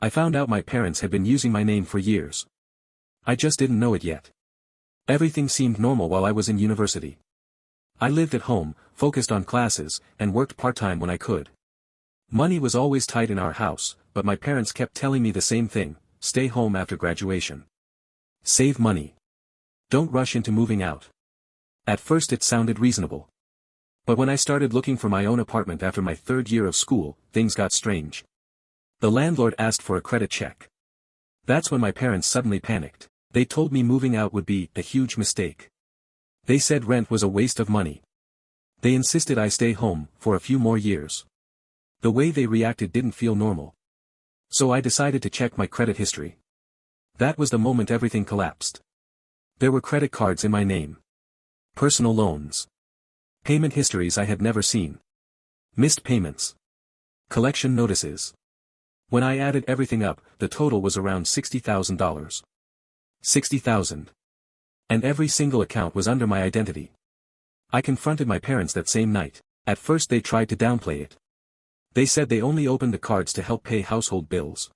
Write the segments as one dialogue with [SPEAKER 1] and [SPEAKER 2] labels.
[SPEAKER 1] I found out my parents had been using my name for years. I just didn't know it yet. Everything seemed normal while I was in university. I lived at home, focused on classes, and worked part-time when I could. Money was always tight in our house, but my parents kept telling me the same thing: stay home after graduation. Save money. Don't rush into moving out. At first it sounded reasonable. But when I started looking for my own apartment after my third year of school, things got strange. The landlord asked for a credit check. That's when my parents suddenly panicked. They told me moving out would be a huge mistake. They said rent was a waste of money. They insisted I stay home for a few more years. The way they reacted didn't feel normal. So I decided to check my credit history. That was the moment everything collapsed. There were credit cards in my name. Personal loans. Payment histories I had never seen. Missed payments. Collection notices. When I added everything up, the total was around $60,000. $60,000. And every single account was under my identity. I confronted my parents that same night. At first they tried to downplay it. They said they only opened the cards to help pay household bills.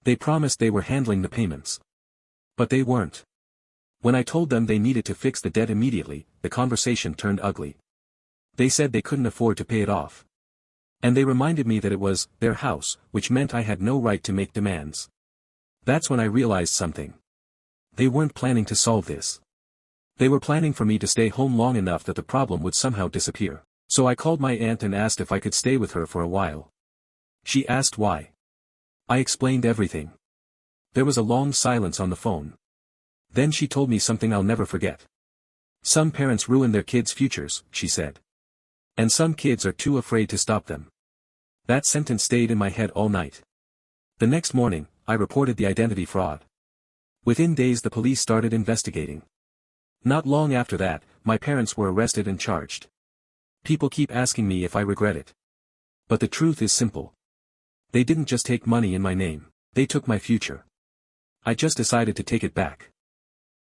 [SPEAKER 1] They promised they were handling the payments. But they weren't. When I told them they needed to fix the debt immediately, the conversation turned ugly. They said they couldn't afford to pay it off. And they reminded me that it was their house, which meant I had no right to make demands. That's when I realized something. They weren't planning to solve this. They were planning for me to stay home long enough that the problem would somehow disappear. So I called my aunt and asked if I could stay with her for a while. She asked why. I explained everything. There was a long silence on the phone. Then she told me something I'll never forget. Some parents ruin their kids' futures, she said. And some kids are too afraid to stop them. That sentence stayed in my head all night. The next morning, I reported the identity fraud. Within days the police started investigating. Not long after that, my parents were arrested and charged. People keep asking me if I regret it. But the truth is simple. They didn't just take money in my name, they took my future. I just decided to take it back.